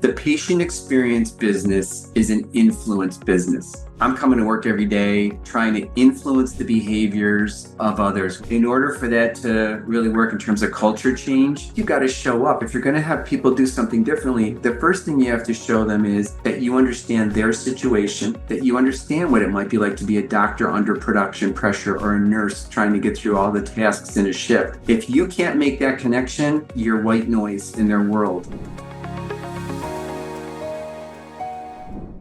The patient experience business is an influence business. I'm coming to work every day trying to influence the behaviors of others. In order for that to really work in terms of culture change, you've got to show up. If you're going to have people do something differently, the first thing you have to show them is that you understand their situation, that you understand what it might be like to be a doctor under production pressure or a nurse trying to get through all the tasks in a shift. If you can't make that connection, you're white noise in their world.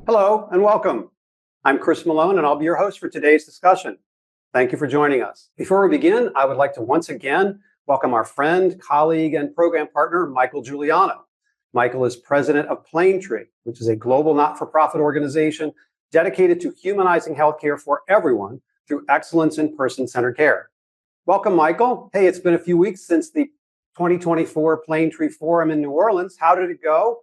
Hello and welcome. I'm Chris Malone and I'll be your host for today's discussion. Thank you for joining us. Before we begin, I would like to once again welcome our friend, colleague, and program partner, Michael Giuliano. Michael is president of Planetree, which is a global not-for-profit organization dedicated to humanizing healthcare for everyone through excellence in person-centered care. Welcome, Michael. Hey, it's been a few weeks since the 2024 Planetree Forum in New Orleans. How did it go?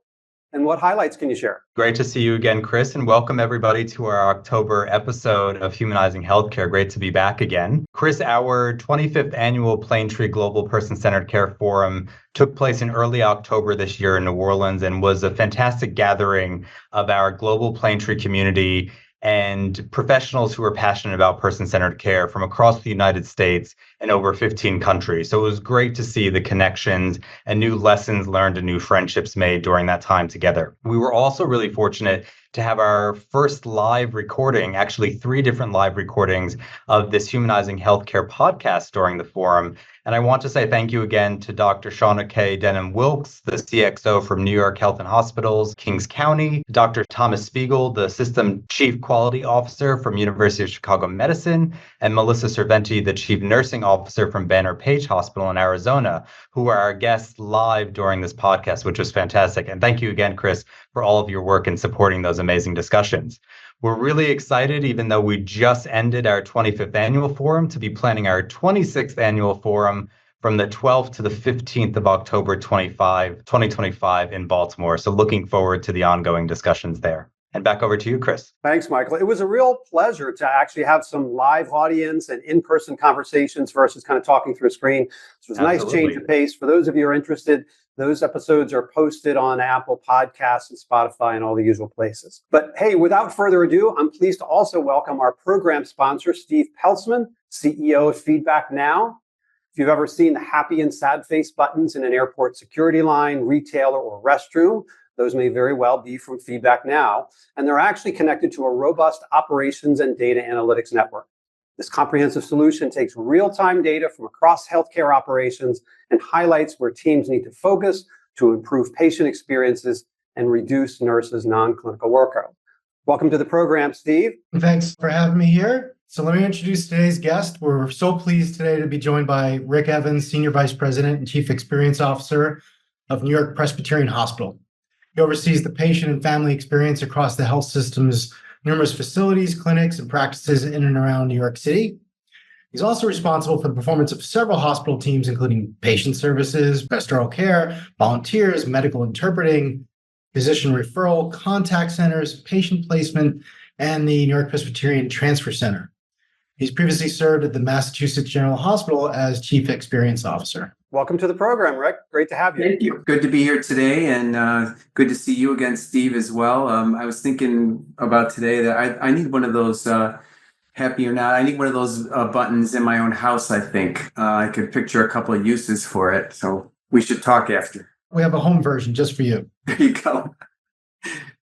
And what highlights can you share? Great to see you again, Chris, and welcome everybody to our October episode of Humanizing Healthcare. Great to be back again. Chris, our 25th annual Planetree Global Person-Centered Care Forum took place in early October this year in New Orleans and was a fantastic gathering of our global Planetree community and professionals who are passionate about person-centered care from across the United States and over 15 countries. So it was great to see the connections and new lessons learned and new friendships made during that time together. We were also really fortunate to have our first live recording, actually 3 different live recordings of this Humanizing Healthcare podcast during the forum. And I want to say thank you again to Dr. Shauna K. Denham-Wilkes, the CXO from New York Health and Hospitals, Kings County, Dr. Thomas Spiegel, the System Chief Quality Officer from University of Chicago Medicine, and Melissa Cerventi, the Chief Nursing Officer from Banner Page Hospital in Arizona, who were our guests live during this podcast, which was fantastic. And thank you again, Chris, for all of your work in supporting those amazing discussions. We're really excited, even though we just ended our 25th annual forum, to be planning our 26th annual forum from the 12th to the 15th of October 2025 in Baltimore. So looking forward to the ongoing discussions there. And back over to you, Chris. Thanks, Michael. It was a real pleasure to actually have some live audience and in-person conversations versus kind of talking through a screen. So it was a nice change of pace. For those of you who are interested, those episodes are posted on Apple Podcasts and Spotify and all the usual places. But hey, without further ado, I'm pleased to also welcome our program sponsor, Steve Peltzman, CEO of Feedback Now. If you've ever seen the happy and sad face buttons in an airport security line, retailer, or restroom, those may very well be from Feedback Now, and they're actually connected to a robust operations and data analytics network. This comprehensive solution takes real-time data from across healthcare operations and highlights where teams need to focus to improve patient experiences and reduce nurses' non-clinical workload. Welcome to the program, Steve. Thanks for having me here. So let me introduce today's guest. We're so pleased today to be joined by Rick Evans, Senior Vice President and Chief Experience Officer of NewYork-Presbyterian Hospital. He oversees the patient and family experience across the health system's numerous facilities, clinics, and practices in and around New York City. He's also responsible for the performance of several hospital teams, including patient services, pastoral care, volunteers, medical interpreting, physician referral, contact centers, patient placement, and the New York Presbyterian Transfer Center. He's previously served at the Massachusetts General Hospital as Chief Experience Officer. Welcome to the program, Rick. Great to have you. Thank you. Good to be here today, and good to see you again, Steve, as well. I was thinking about today that I need one of those, happy or not, I need one of those buttons in my own house, I think. I could picture a couple of uses for it, so we should talk after. We have a home version just for you. There you go.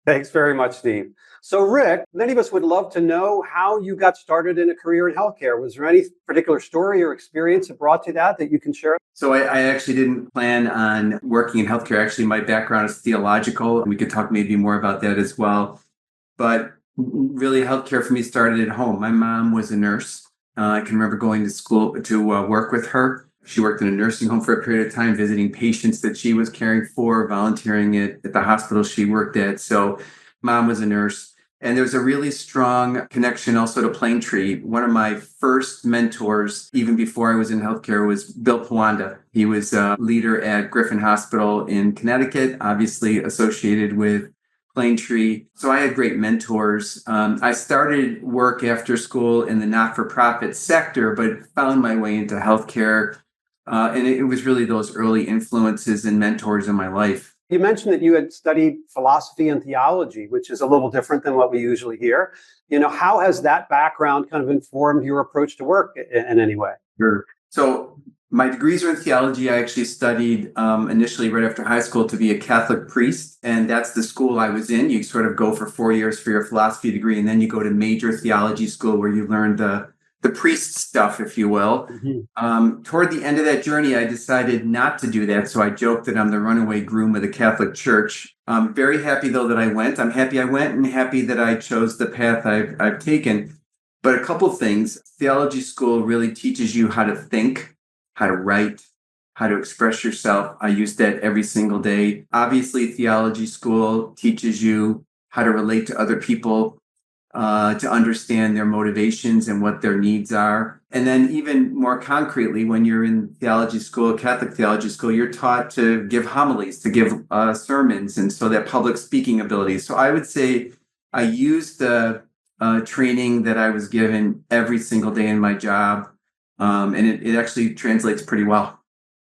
Thanks very much, Steve. So, Rick, many of us would love to know how you got started in a career in healthcare. Was there any particular story or experience that brought you that you can share? So I actually didn't plan on working in healthcare. Actually, my background is theological. We could talk maybe more about that as well. But really, healthcare for me started at home. My mom was a nurse. I can remember going to school to work with her. She worked in a nursing home for a period of time, visiting patients that she was caring for, volunteering at the hospital she worked at. So mom was a nurse. And there was a really strong connection also to Planetree. One of my first mentors, even before I was in healthcare, was Bill Pawanda. He was a leader at Griffin Hospital in Connecticut, obviously associated with Planetree. So I had great mentors. I started work after school in the not-for-profit sector, but found my way into healthcare. And it was really those early influences and mentors in my life. You mentioned that you had studied philosophy and theology, which is a little different than what we usually hear. How has that background kind of informed your approach to work in any way? Sure. So my degrees are in theology. I actually studied initially right after high school to be a Catholic priest, and that's the school I was in. You sort of go for 4 years for your philosophy degree, and then you go to major theology school where you learn the priest stuff, if you will. Toward the end of that journey, I decided not to do that. So I joked that I'm the runaway groom of the Catholic Church. I'm very happy, though, that I went. I'm happy I went and happy that I chose the path I've taken. But a couple of things. Theology school really teaches you how to think, how to write, how to express yourself. I use that every single day. Obviously, theology school teaches you how to relate to other people, to understand their motivations and what their needs are. And then even more concretely, when you're in theology school, Catholic theology school, you're taught to give homilies, to give sermons, and so that public speaking ability. So I would say I use the training that I was given every single day in my job, and it actually translates pretty well.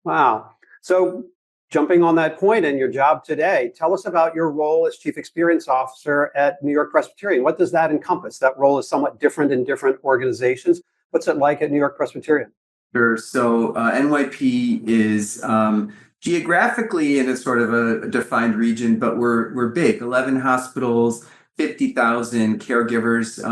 Wow. So jumping on that point in your job today, tell us about your role as Chief Experience Officer at New York Presbyterian. What does that encompass? That role is somewhat different in different organizations. What's it like at New York Presbyterian? Sure. So NYP is geographically in a sort of a defined region, but we're big. 11 hospitals, 50,000 caregivers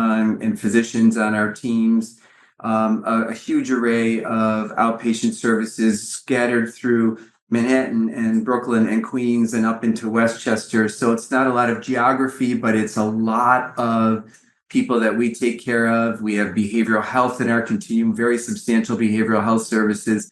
and physicians on our teams. A huge array of outpatient services scattered through Manhattan and Brooklyn and Queens and up into Westchester. So it's not a lot of geography, but it's a lot of people that we take care of. We have behavioral health in our continuum, very substantial behavioral health services.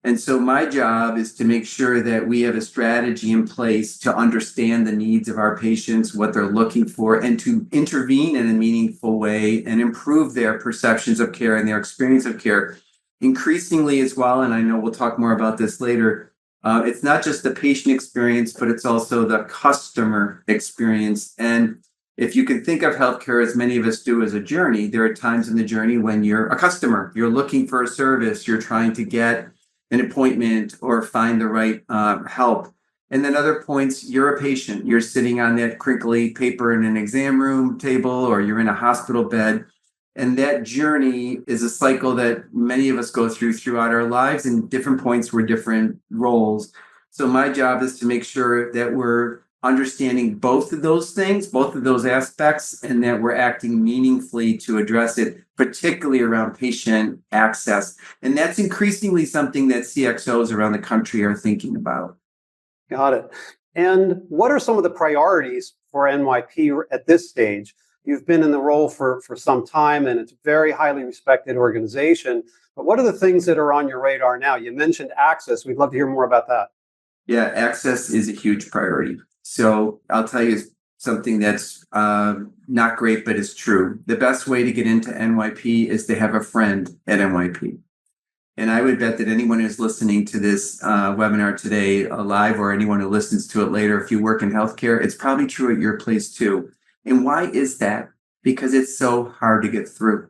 And so my job is to make sure that we have a strategy in place to understand the needs of our patients, what they're looking for, and to intervene in a meaningful way and improve their perceptions of care and their experience of care. Increasingly as well, and I know we'll talk more about this later, it's not just the patient experience, but it's also the customer experience. And if you can think of healthcare, as many of us do, as a journey, there are times in the journey when you're a customer, you're looking for a service, you're trying to get an appointment or find the right help. And then other points, you're a patient, you're sitting on that crinkly paper in an exam room table, or you're in a hospital bed. And that journey is a cycle that many of us go throughout our lives, and different points were different roles. So my job is to make sure that we're understanding both of those things, both of those aspects, and that we're acting meaningfully to address it, particularly around patient access. And that's increasingly something that CXOs around the country are thinking about. Got it. And what are some of the priorities for NYP at this stage? You've been in the role for some time, and it's a very highly respected organization. But what are the things that are on your radar now? You mentioned access. We'd love to hear more about that. Yeah, access is a huge priority. So I'll tell you something that's not great, but is true. The best way to get into NYP is to have a friend at NYP. And I would bet that anyone who's listening to this webinar today live, or anyone who listens to it later, if you work in healthcare, it's probably true at your place too. And why is that? Because it's so hard to get through.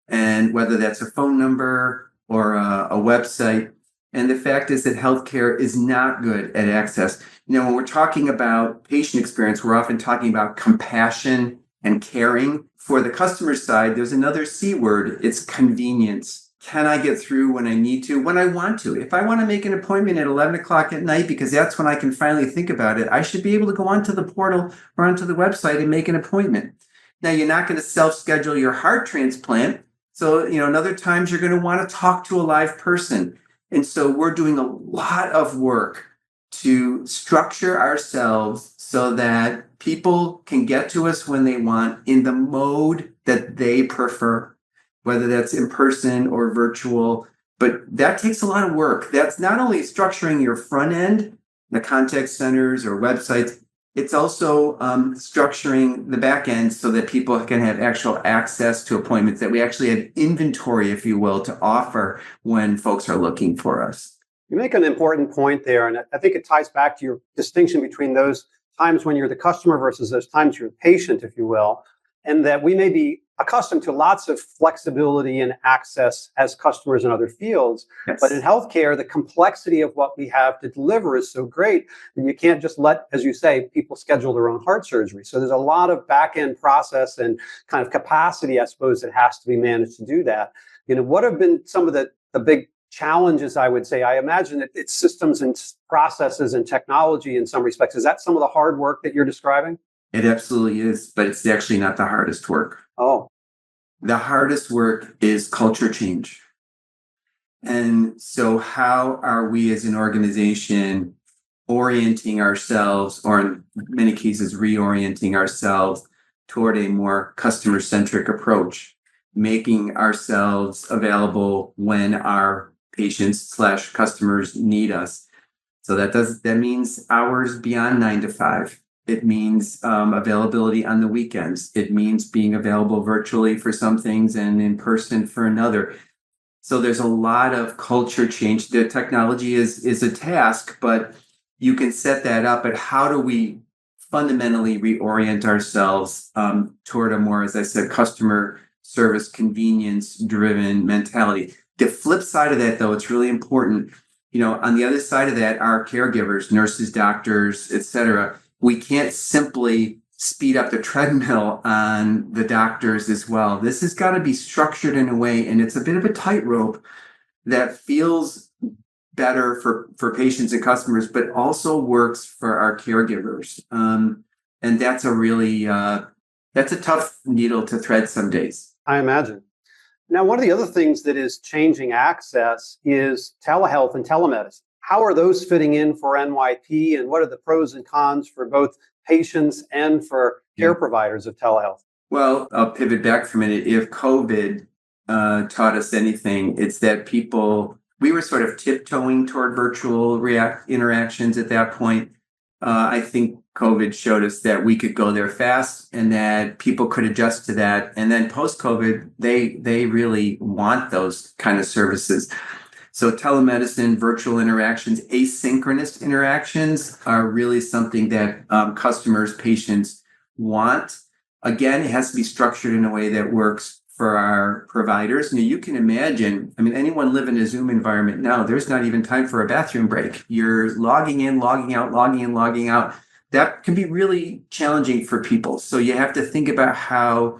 And whether that's a phone number or a website. And the fact is that healthcare is not good at access. When we're talking about patient experience, we're often talking about compassion and caring. For the customer side, there's another C word. It's convenience. Can I get through when I need to, when I want to? If I want to make an appointment at 11 o'clock at night, because that's when I can finally think about it, I should be able to go onto the portal or onto the website and make an appointment. Now, you're not going to self-schedule your heart transplant. So, other times you're going to want to talk to a live person. And so we're doing a lot of work to structure ourselves so that people can get to us when they want in the mode that they prefer, whether that's in person or virtual. But that takes a lot of work. That's not only structuring your front end, the contact centers or websites, it's also structuring the back end so that people can have actual access to appointments, that we actually have inventory, if you will, to offer when folks are looking for us. You make an important point there, and I think it ties back to your distinction between those times when you're the customer versus those times you're the patient, if you will. and that we may be accustomed to lots of flexibility and access as customers in other fields. Yes. But in healthcare, the complexity of what we have to deliver is so great that you can't just let, as you say, people schedule their own heart surgery. So there's a lot of back-end process and kind of capacity, I suppose, that has to be managed to do that. What have been some of the big challenges, I would say? I imagine that it's systems and processes and technology in some respects. Is that some of the hard work that you're describing? It absolutely is, but it's actually not the hardest work. Oh. The hardest work is culture change. And so how are we as an organization orienting ourselves, or in many cases, reorienting ourselves toward a more customer-centric approach, making ourselves available when our patients/customers need us. So that means hours beyond 9 to 5. It means availability on the weekends. It means being available virtually for some things and in person for another. So there's a lot of culture change. The technology is a task, but you can set that up. But how do we fundamentally reorient ourselves toward a more, as I said, customer service, convenience-driven mentality? The flip side of that, though, it's really important. On the other side of that are caregivers, nurses, doctors, et cetera. We can't simply speed up the treadmill on the doctors as well. This has got to be structured in a way, and it's a bit of a tightrope that feels better for patients and customers, but also works for our caregivers. And that's that's a tough needle to thread some days. I imagine. Now, one of the other things that is changing access is telehealth and telemedicine. How are those fitting in for NYP, and what are the pros and cons for both patients and for care providers of telehealth? Well, I'll pivot back for a minute. If COVID taught us anything, it's that we were sort of tiptoeing toward virtual interactions at that point. I think COVID showed us that we could go there fast and that people could adjust to that. And then post-COVID, they really want those kind of services. So telemedicine, virtual interactions, asynchronous interactions are really something that customers, patients want. Again, it has to be structured in a way that works for our providers. You can imagine, anyone live in a Zoom environment now, there's not even time for a bathroom break. You're logging in, logging out, logging in, logging out. That can be really challenging for people. So you have to think about how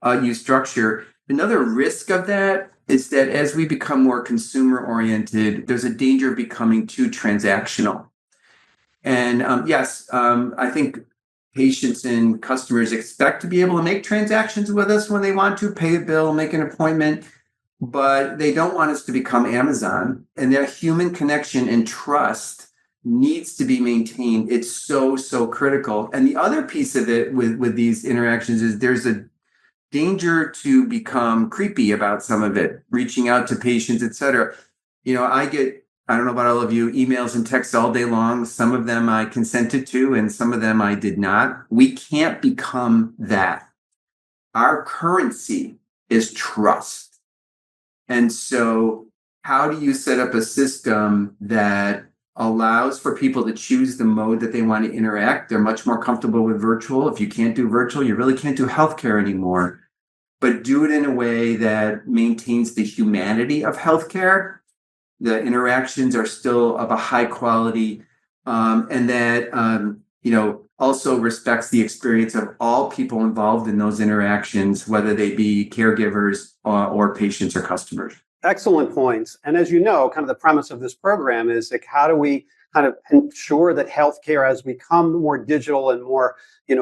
you structure. Another risk of that is that as we become more consumer oriented, there's a danger of becoming too transactional. And I think patients and customers expect to be able to make transactions with us when they want to, pay a bill, make an appointment, but they don't want us to become Amazon. And that human connection and trust needs to be maintained. It's so, so critical. And the other piece of it with these interactions is there's a danger to become creepy about some of it, reaching out to patients, et cetera. I don't know about all of you, emails and texts all day long. Some of them I consented to and some of them I did not. We can't become that. Our currency is trust. And so how do you set up a system that allows for people to choose the mode that they want to interact? They're much more comfortable with virtual. If you can't do virtual, you really can't do healthcare anymore. But do it in a way that maintains the humanity of healthcare. The interactions are still of a high quality, and that also respects the experience of all people involved in those interactions, whether they be caregivers or patients or customers. Excellent points. And as you know, kind of the premise of this program is like, how do we kind of ensure that healthcare has become more digital and more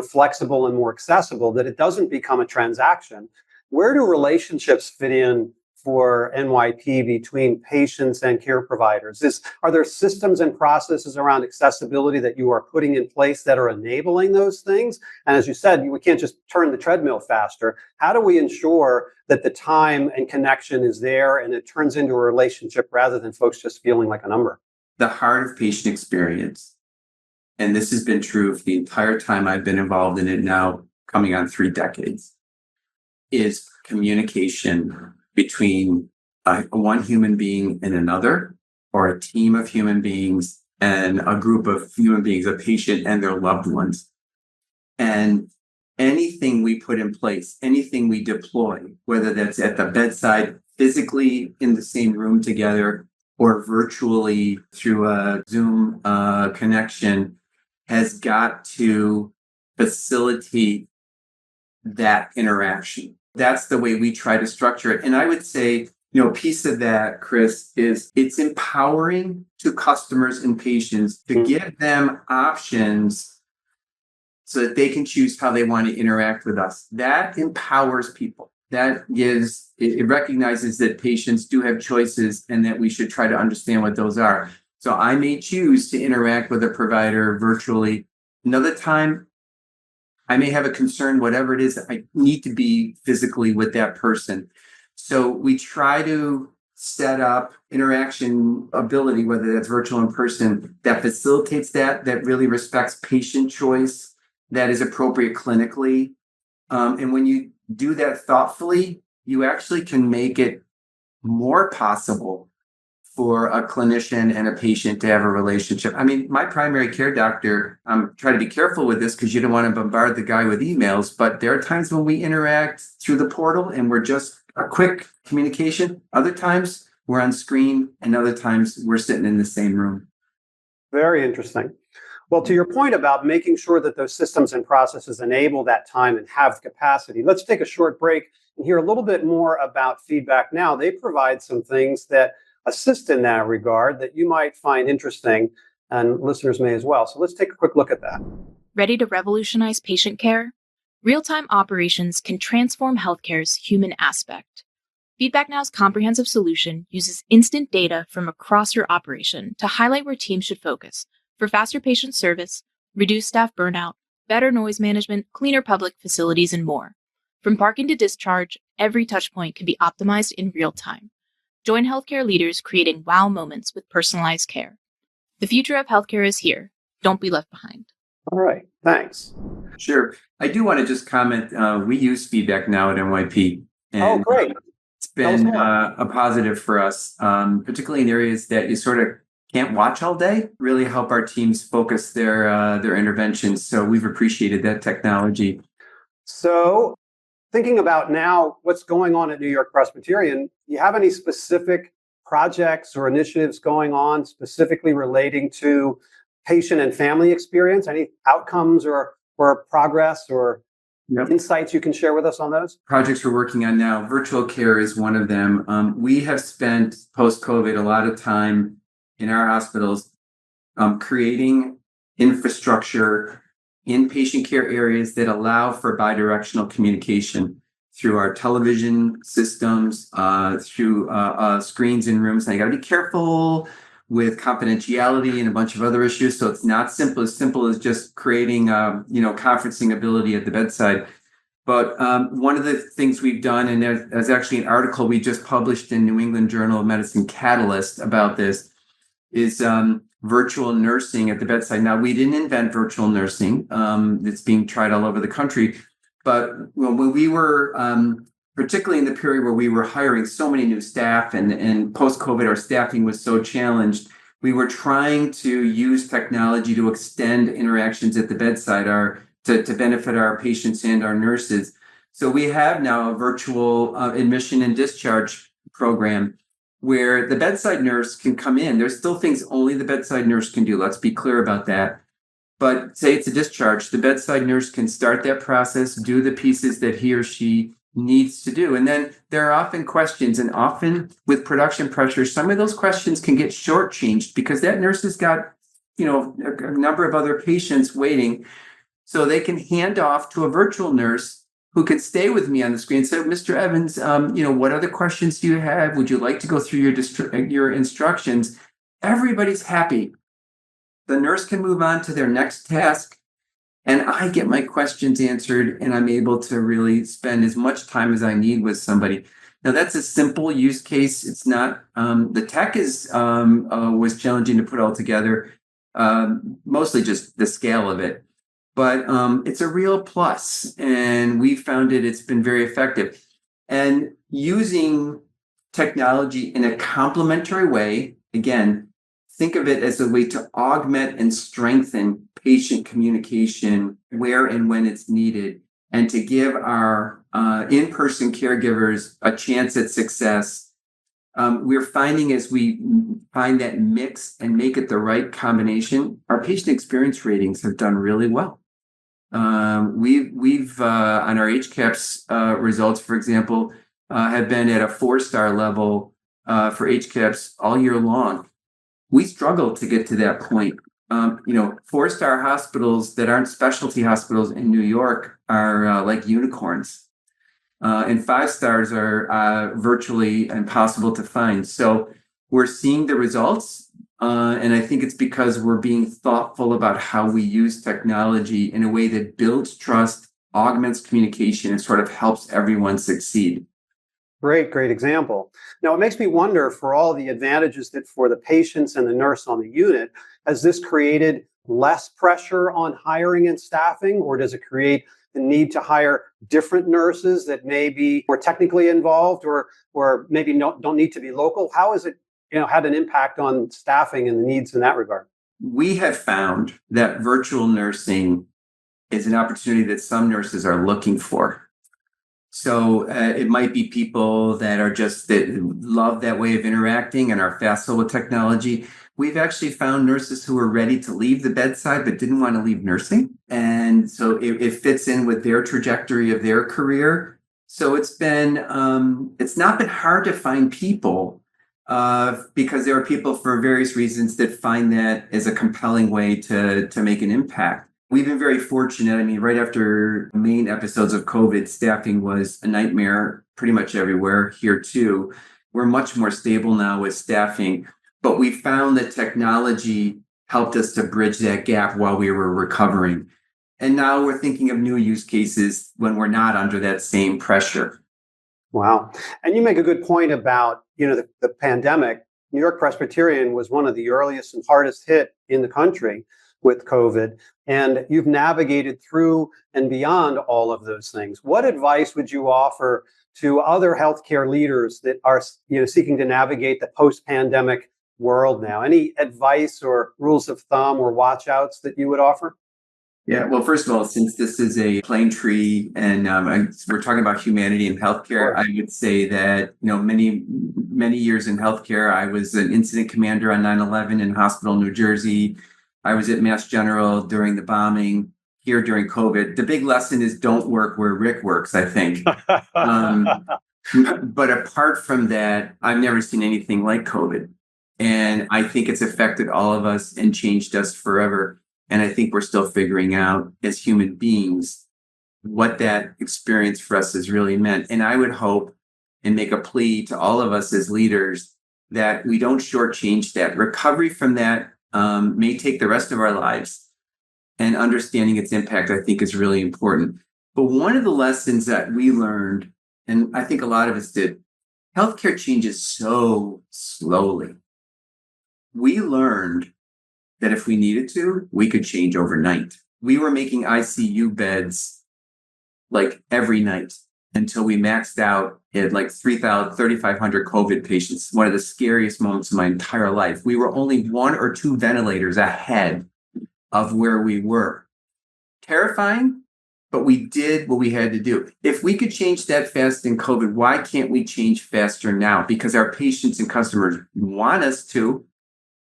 flexible and more accessible, that it doesn't become a transaction? Where do relationships fit in for NYP between patients and care providers? Are there systems and processes around accessibility that you are putting in place that are enabling those things? And as you said, we can't just turn the treadmill faster. How do we ensure that the time and connection is there and it turns into a relationship rather than folks just feeling like a number? The heart of patient experience, and this has been true for the entire time I've been involved in it now, coming on 3 decades, is communication between one human being and another, or a team of human beings and a group of human beings, a patient and their loved ones. And anything we put in place, anything we deploy, whether that's at the bedside, physically in the same room together, or virtually through a Zoom connection, has got to facilitate that interaction. That's the way we try to structure it. And I would say, a piece of that, Chris, is it's empowering to customers and patients to give them options so that they can choose how they want to interact with us. That empowers people. That gives, it recognizes that patients do have choices and that we should try to understand what those are. So I may choose to interact with a provider virtually. Another time, I may have a concern, whatever it is, I need to be physically with that person. So we try to set up interaction ability, whether that's virtual or in person, that facilitates that really respects patient choice, that is appropriate clinically. And when you do that thoughtfully, you actually can make it more possible for a clinician and a patient to have a relationship. I mean, my primary care doctor, I'm trying to be careful with this because you don't want to bombard the guy with emails, but there are times when we interact through the portal and we're just a quick communication. Other times we're on screen and other times we're sitting in the same room. Very interesting. Well, to your point about making sure that those systems and processes enable that time and have capacity, let's take a short break and hear a little bit more about Feedback Now. They provide some things that assist in that regard that you might find interesting, and listeners may as well. So let's take a quick look at that. Ready to revolutionize patient care? Real-time operations can transform healthcare's human aspect. Feedback Now's comprehensive solution uses instant data from across your operation to highlight where teams should focus for faster patient service, reduced staff burnout, better noise management, cleaner public facilities, and more. From parking to discharge, every touchpoint can be optimized in real time. Join healthcare leaders creating wow moments with personalized care. The future of healthcare is here. Don't be left behind. All right, thanks. Sure. I do want to just comment, we use Feedback Now at NYP. And great. It's been a positive for us, particularly in areas that you sort of can't watch all day, really help our teams focus their interventions. So we've appreciated that technology. So thinking about now what's going on at New York Presbyterian, do you have any specific projects or initiatives going on specifically relating to patient and family experience? Any outcomes or progress or insights you can share with us on those? Projects we're working on now, virtual care is one of them. We have spent post-COVID a lot of time in our hospitals creating infrastructure in patient care areas that allow for bidirectional communication through our television systems, through screens in rooms. And you got to be careful with confidentiality and a bunch of other issues. So it's not as simple as just creating, conferencing ability at the bedside. But one of the things we've done, and there's actually an article we just published in New England Journal of Medicine Catalyst about this, is virtual nursing at the bedside. Now, we didn't invent virtual nursing. It's being tried all over the country. But when we were, particularly in the period where we were hiring so many new staff and post-COVID, our staffing was so challenged, we were trying to use technology to extend interactions at the bedside to benefit our patients and our nurses. So we have now a virtual admission and discharge program where the bedside nurse can come in. There's still things only the bedside nurse can do. Let's be clear about that. But say it's a discharge, the bedside nurse can start that process, do the pieces that he or she needs to do. And then there are often questions, and often with production pressure, some of those questions can get shortchanged because that nurse has got, a number of other patients waiting. So they can hand off to a virtual nurse who can stay with me on the screen and say, Mr. Evans, what other questions do you have? Would you like to go through your instructions? Everybody's happy. The nurse can move on to their next task, and I get my questions answered, and I'm able to really spend as much time as I need with somebody. Now, that's a simple use case. It's not, the tech was challenging to put all together, mostly just the scale of it. But it's a real plus, and we found it's been very effective. And using technology in a complementary way, again, think of it as a way to augment and strengthen patient communication where and when it's needed and to give our in-person caregivers a chance at success. We're finding as we find that mix and make it the right combination, our patient experience ratings have done really well. We've on our HCAHPS results, for example, have been at a 4-star level for HCAHPS all year long. We struggle to get to that point. 4-star hospitals that aren't specialty hospitals in New York are like unicorns. And 5 stars are virtually impossible to find. So we're seeing the results. And I think it's because we're being thoughtful about how we use technology in a way that builds trust, augments communication, and sort of helps everyone succeed. Great example. Now, it makes me wonder, for all the advantages that for the patients and the nurse on the unit, has this created less pressure on hiring and staffing, or does it create the need to hire different nurses that may be more technically involved or maybe don't need to be local? How has it had an impact on staffing and the needs in that regard? We have found that virtual nursing is an opportunity that some nurses are looking for. So it might be people that love that way of interacting and are facile with technology. We've actually found nurses who are ready to leave the bedside but didn't want to leave nursing. And so it fits in with their trajectory of their career. So it's not been hard to find people because there are people for various reasons that find that as a compelling way to make an impact. We've been very fortunate. I mean, right after main episodes of COVID, staffing was a nightmare pretty much everywhere, here too. We're much more stable now with staffing, but we found that technology helped us to bridge that gap while we were recovering. And now we're thinking of new use cases when we're not under that same pressure. Wow. And you make a good point about, the pandemic. New York-Presbyterian was one of the earliest and hardest hit in the country with COVID, and you've navigated through and beyond all of those things. What advice would you offer to other healthcare leaders that are, seeking to navigate the post-pandemic world now? Any advice or rules of thumb or watch outs that you would offer? Yeah, well, first of all, since this is a plane tree and we're talking about humanity in healthcare, I would say that, many years in healthcare, I was an incident commander on 9/11 in Hospital, New Jersey. I was at Mass General during the bombing, here during COVID. The big lesson is don't work where Rick works, I think. But apart from that, I've never seen anything like COVID. And I think it's affected all of us and changed us forever. And I think we're still figuring out as human beings what that experience for us has really meant. And I would hope and make a plea to all of us as leaders that we don't shortchange that. Recovery from that may take the rest of our lives, and understanding its impact, I think, is really important. But one of the lessons that we learned, and I think a lot of us did, healthcare changes so slowly. We learned that if we needed to, we could change overnight. We were making ICU beds like every night until we maxed out at like 3,500 COVID patients. One of the scariest moments of my entire life. We were only 1 or 2 ventilators ahead of where we were. Terrifying, but we did what we had to do. If we could change that fast in COVID, why can't we change faster now? Because our patients and customers want us to.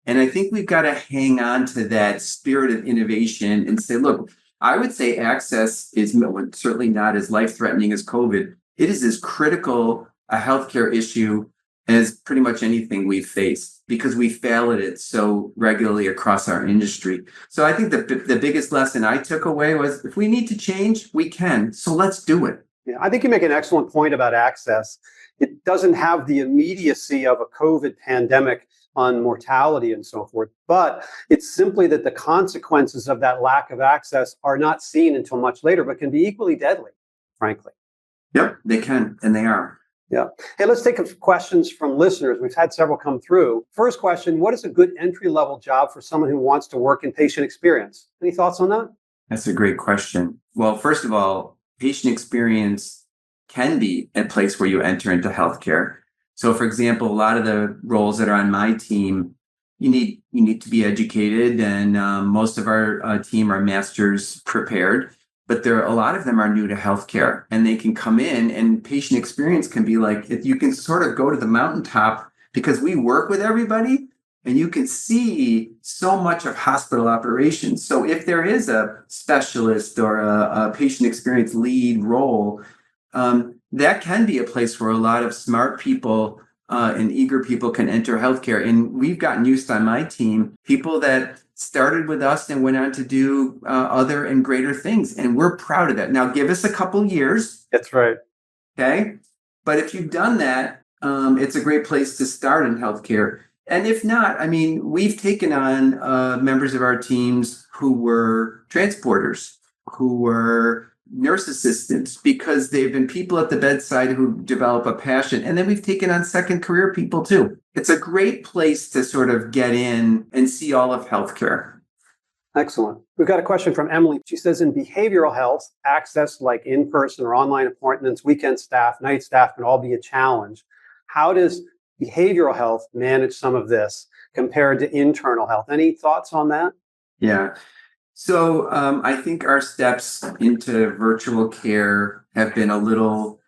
And I think we've got to hang on to that spirit of innovation and say, look, I would say access is certainly not as life-threatening as COVID. It is as critical a healthcare issue as pretty much anything we face because we fail at it so regularly across our industry. So I think the biggest lesson I took away was if we need to change, we can. So let's do it. Yeah, I think you make an excellent point about access. It doesn't have the immediacy of a COVID pandemic on mortality and so forth, but it's simply that the consequences of that lack of access are not seen until much later, but can be equally deadly, frankly. Yep, they can, and they are. Yeah. Hey, let's take questions from listeners. We've had several come through. First question, what is a good entry-level job for someone who wants to work in patient experience? Any thoughts on that? That's a great question. Well, first of all, patient experience can be a place where you enter into healthcare. So, for example, a lot of the roles that are on my team, you need to be educated, and most of our team are master's prepared. but a lot of them are new to healthcare, and they can come in and patient experience can be like, if you can sort of go to the mountaintop because we work with everybody and you can see so much of hospital operations. So if there is a specialist or a patient experience lead role, that can be a place where a lot of smart people and eager people can enter healthcare. And we've gotten used on my team, people that started with us and went on to do other and greater things. And we're proud of that. Now, give us a couple years. That's right. Okay. But if you've done that, it's a great place to start in healthcare. And if not, I mean, we've taken on members of our teams who were transporters, who were nurse assistants, because they've been people at the bedside who develop a passion. And then we've taken on second career people too. It's a great place to sort of get in and see all of healthcare. Excellent. We've got a question from Emily. She says, in behavioral health, access like in-person or online appointments, weekend staff, night staff can all be a challenge. How does behavioral health manage some of this compared to internal health? Any thoughts on that? Yeah. So I think our steps into virtual care have been a little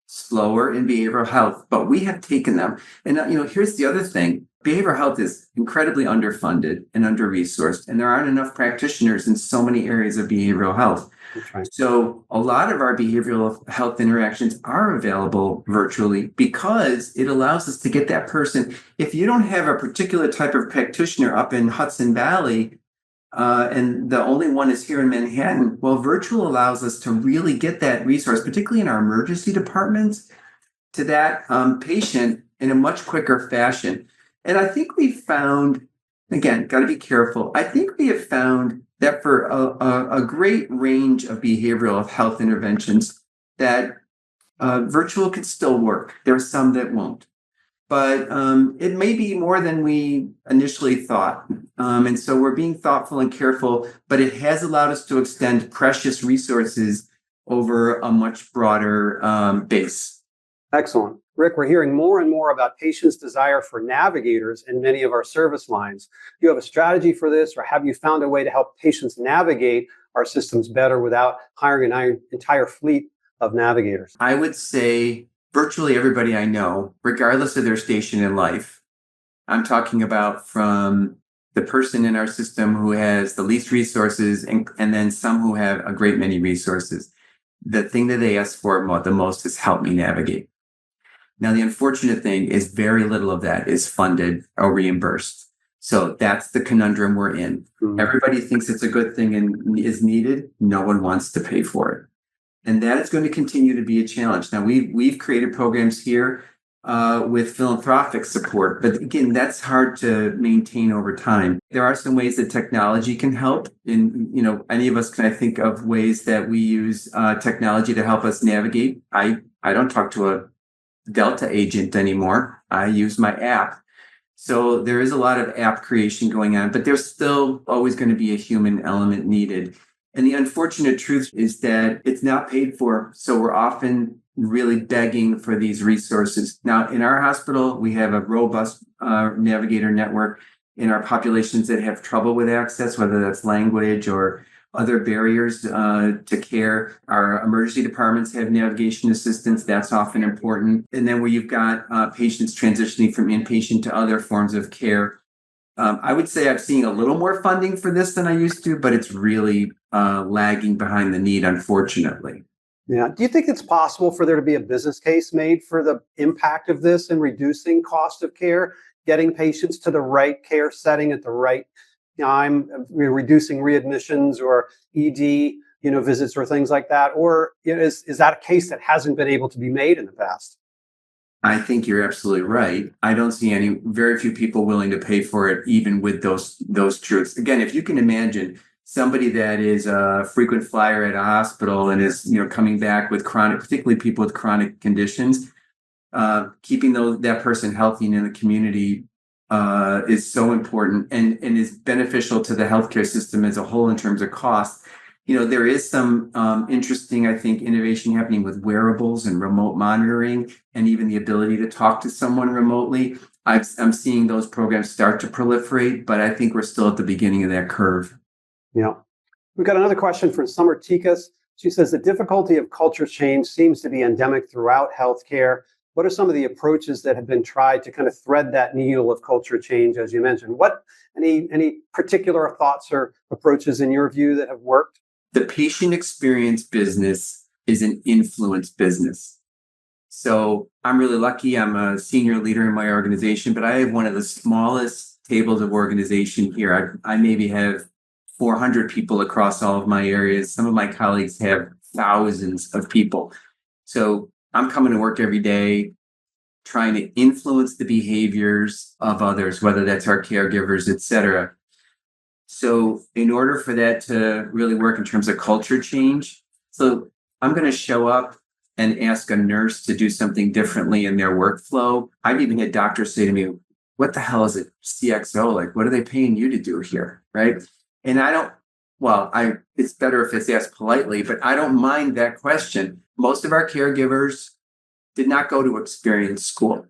slower in behavioral health, but we have taken them. And here's the other thing. Behavioral health is incredibly underfunded and under-resourced, and there aren't enough practitioners in so many areas of behavioral health. Right. So a lot of our behavioral health interactions are available virtually because it allows us to get that person. If you don't have a particular type of practitioner up in Hudson Valley, and the only one is here in Manhattan, well, virtual allows us to really get that resource, particularly in our emergency departments, to that patient in a much quicker fashion. And I think we found, again, got to be careful. I think we have found that for a great range of behavioral health interventions, that virtual can still work. There are some that won't. But it may be more than we initially thought. And so we're being thoughtful and careful, but it has allowed us to extend precious resources over a much broader base. Excellent. Rick, we're hearing more and more about patients' desire for navigators in many of our service lines. Do you have a strategy for this, or have you found a way to help patients navigate our systems better without hiring an entire fleet of navigators? I would say virtually everybody I know, regardless of their station in life, I'm talking about from the person in our system who has the least resources and then some who have a great many resources. The thing that they ask for the most is help me navigate. Now, the unfortunate thing is very little of that is funded or reimbursed. So that's the conundrum we're in. Mm-hmm. Everybody thinks it's a good thing and is needed. No one wants to pay for it. And that is going to continue to be a challenge. Now, we've created programs here with philanthropic support, but again, that's hard to maintain over time. There are some ways that technology can help. And any of us can, I think, of ways that we use technology to help us navigate. I don't talk to a Delta agent anymore. I use my app. So there is a lot of app creation going on, but there's still always going to be a human element needed. And the unfortunate truth is that it's not paid for. So we're often really begging for these resources. Now, in our hospital, we have a robust navigator network in our populations that have trouble with access, whether that's language or other barriers to care. Our emergency departments have navigation assistance. That's often important. And then where you've got patients transitioning from inpatient to other forms of care, I would say I'm seeing a little more funding for this than I used to, but it's really lagging behind the need, unfortunately. Yeah. Do you think it's possible for there to be a business case made for the impact of this in reducing cost of care, getting patients to the right care setting at the right time, reducing readmissions or ED, visits or things like that? Or is that a case that hasn't been able to be made in the past? I think you're absolutely right. I don't see very few people willing to pay for it, even with those truths. Again, if you can imagine somebody that is a frequent flyer at a hospital and is, coming back with particularly people with chronic conditions, keeping that person healthy and in the community is so important and is beneficial to the healthcare system as a whole in terms of cost. There is some interesting, I think, innovation happening with wearables and remote monitoring and even the ability to talk to someone remotely. I'm seeing those programs start to proliferate, but I think we're still at the beginning of that curve. Yeah. We've got another question from Summer Tikas. She says the difficulty of culture change seems to be endemic throughout healthcare. What are some of the approaches that have been tried to kind of thread that needle of culture change, as you mentioned? Any particular thoughts or approaches in your view that have worked? The patient experience business is an influence business. So I'm really lucky. I'm a senior leader in my organization, but I have one of the smallest tables of organization here. I maybe have 400 people across all of my areas. Some of my colleagues have thousands of people. So I'm coming to work every day trying to influence the behaviors of others, whether that's our caregivers, et cetera. So in order for that to really work in terms of culture change, so I'm going to show up and ask a nurse to do something differently in their workflow. I've even had doctors say to me, what the hell is a CXO? Like, what are they paying you to do here? Right. And it's better if it's asked politely, but I don't mind that question. Most of our caregivers did not go to experience school.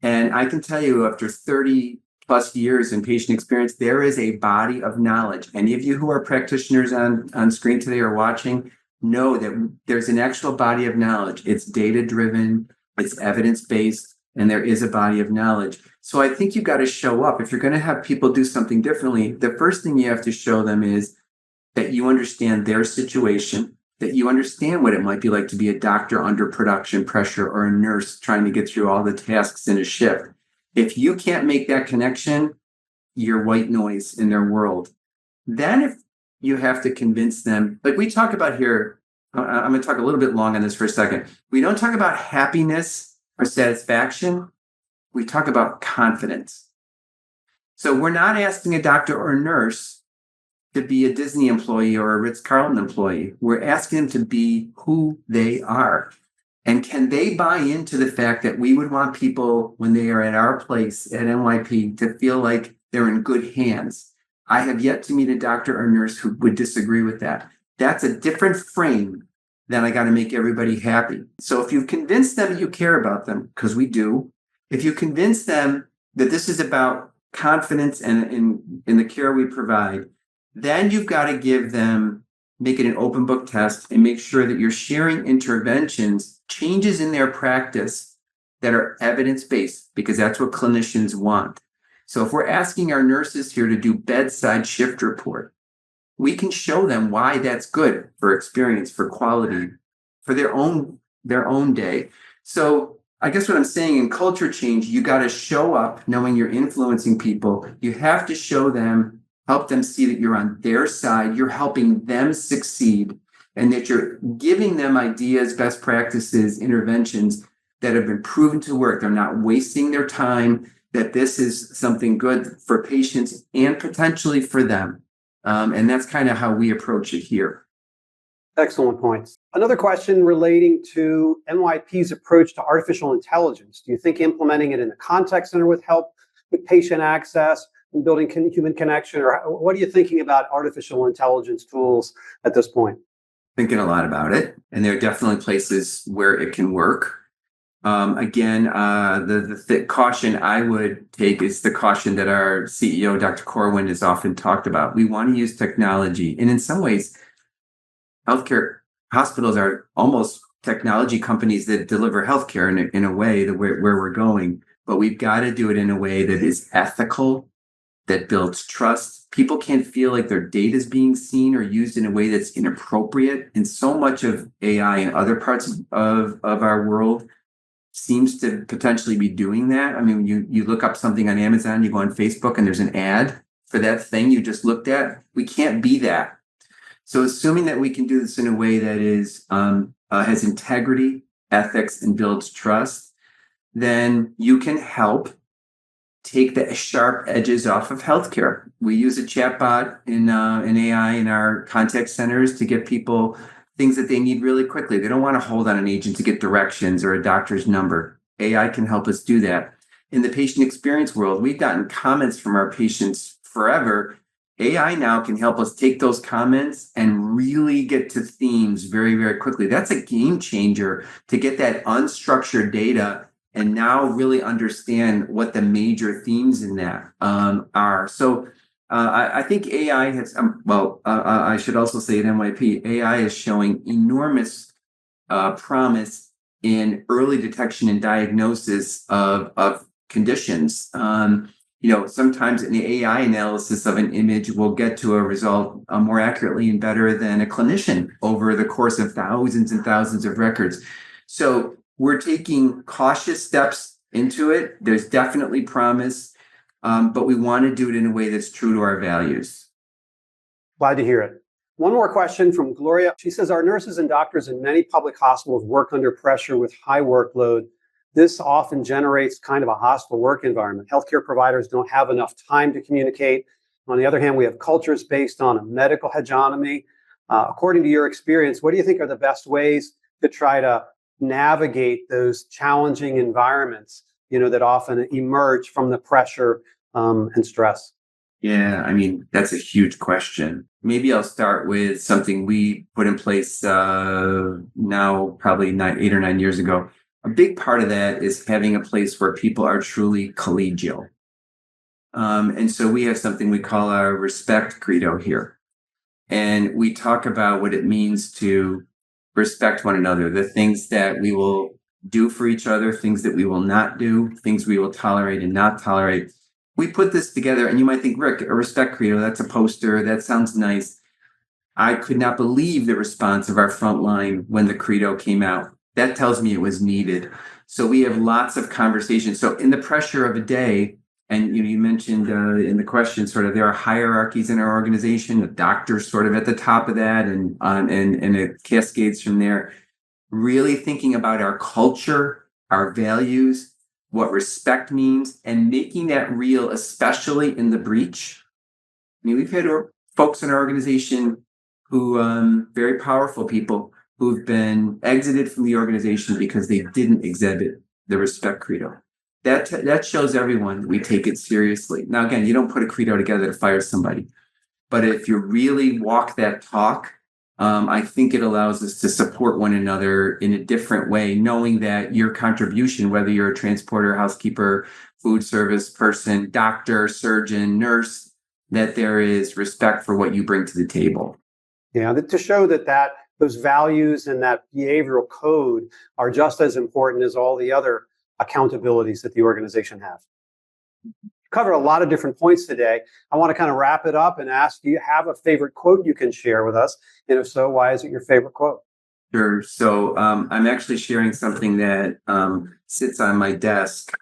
And I can tell you after 30 plus years in patient experience, there is a body of knowledge. Any of you who are practitioners on screen today or watching know that there's an actual body of knowledge. It's data-driven, it's evidence-based, and there is a body of knowledge. So I think you've got to show up. If you're going to have people do something differently, the first thing you have to show them is that you understand their situation, that you understand what it might be like to be a doctor under production pressure or a nurse trying to get through all the tasks in a shift. If you can't make that connection, you're white noise in their world. Then if you have to convince them, like we talk about here, I'm going to talk a little bit long on this for a second. We don't talk about happiness or satisfaction. We talk about confidence. So we're not asking a doctor or a nurse to be a Disney employee or a Ritz-Carlton employee. We're asking them to be who they are. And can they buy into the fact that we would want people when they are at our place at NYP to feel like they're in good hands? I have yet to meet a doctor or nurse who would disagree with that. That's a different frame than I got to make everybody happy. So if you've convinced them you care about them, because we do, if you convince them that this is about confidence and in the care we provide, then you've got to make it an open book test and make sure that you're sharing interventions, changes in their practice that are evidence-based, because that's what clinicians want. So if we're asking our nurses here to do bedside shift report, we can show them why that's good for experience, for quality, for their own day. So I guess what I'm saying in culture change, you got to show up knowing you're influencing people. You have to show them, help them see that you're on their side, you're helping them succeed, and that you're giving them ideas, best practices, interventions that have been proven to work. They're not wasting their time, that this is something good for patients and potentially for them. And that's kind of how we approach it here. Excellent points. Another question relating to NYP's approach to artificial intelligence. Do you think implementing it in the contact center would help with patient access and building human connection? Or what are you thinking about artificial intelligence tools at this point? Thinking a lot about it. And there are definitely places where it can work. The caution I would take is the caution that our CEO, Dr. Corwin, has often talked about. We want to use technology. And in some ways, healthcare hospitals are almost technology companies that deliver healthcare in a way where we're going. But we've got to do it in a way that is ethical, that builds trust. People can't feel like their data is being seen or used in a way that's inappropriate. And so much of AI in other parts of our world seems to potentially be doing that. I mean, you look up something on Amazon, you go on Facebook, and there's an ad for that thing you just looked at. We can't be that. So assuming that we can do this in a way that is has integrity, ethics, and builds trust, then you can help take the sharp edges off of healthcare. We use a chatbot in AI in our contact centers to get people things that they need really quickly. They don't want to hold on an agent to get directions or a doctor's number. AI can help us do that. In the patient experience world, we've gotten comments from our patients forever. AI now can help us take those comments and really get to themes very, very quickly. That's a game changer to get that unstructured data and now really understand what the major themes in that are. So I think AI has, I should also say at NYP, AI is showing enormous promise in early detection and diagnosis of conditions. Sometimes in the AI analysis of an image will get to a result more accurately and better than a clinician over the course of thousands and thousands of records. So we're taking cautious steps into it. There's definitely promise, but we want to do it in a way that's true to our values. Glad to hear it. One more question from Gloria. She says, our nurses and doctors in many public hospitals work under pressure with high workload. This often generates kind of a hostile work environment. Healthcare providers don't have enough time to communicate. On the other hand, we have cultures based on a medical hegemony. According to your experience, what do you think are the best ways to try to navigate those challenging environments, that often emerge from the pressure and stress? Yeah, I mean, that's a huge question. Maybe I'll start with something we put in place now, probably 8 or 9 years ago. A big part of that is having a place where people are truly collegial. And so we have something we call our respect credo here. And we talk about what it means to respect one another, the things that we will do for each other, things that we will not do, things we will tolerate and not tolerate. We put this together, and you might think, Rick, a respect credo, that's a poster, that sounds nice. I could not believe the response of our front line when the credo came out. That tells me it was needed. So we have lots of conversations. So in the pressure of a day, and you mentioned in the question, sort of there are hierarchies in our organization, the doctor's sort of at the top of that, and it cascades from there. Really thinking about our culture, our values, what respect means, and making that real, especially in the breach. I mean, we've had folks in our organization who, very powerful people, who've been exited from the organization because they didn't exhibit the respect credo. That shows everyone that we take it seriously. Now, again, you don't put a credo together to fire somebody, but if you really walk that talk, I think it allows us to support one another in a different way, knowing that your contribution, whether you're a transporter, housekeeper, food service person, doctor, surgeon, nurse, that there is respect for what you bring to the table. Yeah, to show that those values and that behavioral code are just as important as all the other accountabilities that the organization has. Covered a lot of different points today. I want to kind of wrap it up and ask, do you have a favorite quote you can share with us? And if so, why is it your favorite quote? Sure. So I'm actually sharing something that sits on my desk,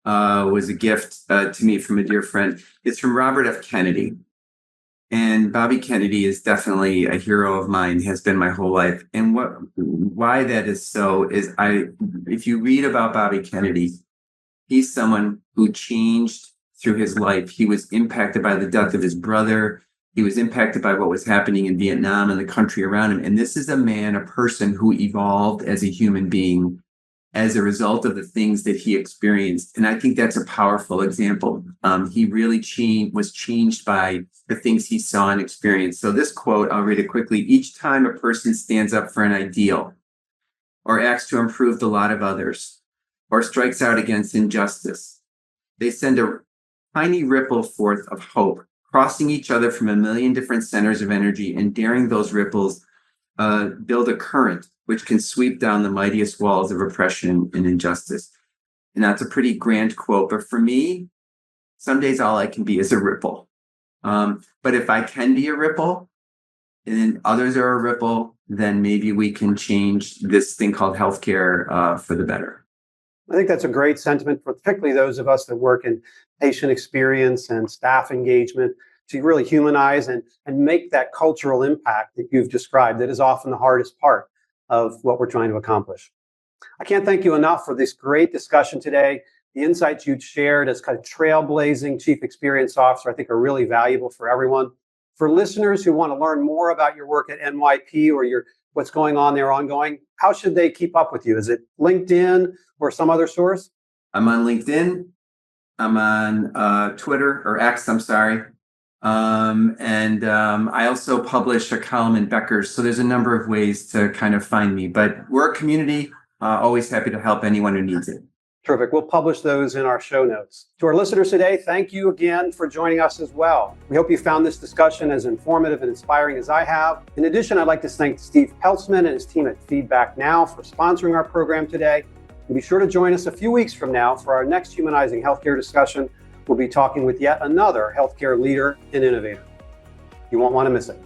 was a gift to me from a dear friend. It's from Robert F. Kennedy. And Bobby Kennedy is definitely a hero of mine, has been my whole life. And why that is so is if you read about Bobby Kennedy, he's someone who changed through his life. He was impacted by the death of his brother. He was impacted by what was happening in Vietnam and the country around him. And this is a person who evolved as a human being as a result of the things that he experienced. And I think that's a powerful example. He really was changed by the things he saw and experienced. So this quote, I'll read it quickly. Each time a person stands up for an ideal or acts to improve the lot of others or strikes out against injustice, they send a tiny ripple forth of hope, crossing each other from a million different centers of energy, and daring those ripples build a current which can sweep down the mightiest walls of oppression and injustice. And that's a pretty grand quote, but for me, some days all I can be is a ripple. But if I can be a ripple and others are a ripple, then maybe we can change this thing called healthcare for the better. I think that's a great sentiment, particularly those of us that work in patient experience and staff engagement, to really humanize and make that cultural impact that you've described. That is often the hardest part of what we're trying to accomplish. I can't thank you enough for this great discussion today. The insights you've shared as kind of trailblazing chief experience officer, I think, are really valuable for everyone. For listeners who want to learn more about your work at NYP or what's going on there ongoing, how should they keep up with you? Is it LinkedIn or some other source? I'm on LinkedIn. I'm on Twitter, or X, I'm sorry. And I also publish a column in Becker's. So there's a number of ways to kind of find me. But we're a community, always happy to help anyone who needs it. Terrific. We'll publish those in our show notes. To our listeners today, thank you again for joining us as well. We hope you found this discussion as informative and inspiring as I have. In addition, I'd like to thank Steve Peltzman and his team at Feedback Now for sponsoring our program today. And be sure to join us a few weeks from now for our next Humanizing Healthcare discussion. We'll be talking with yet another healthcare leader and innovator. You won't want to miss it.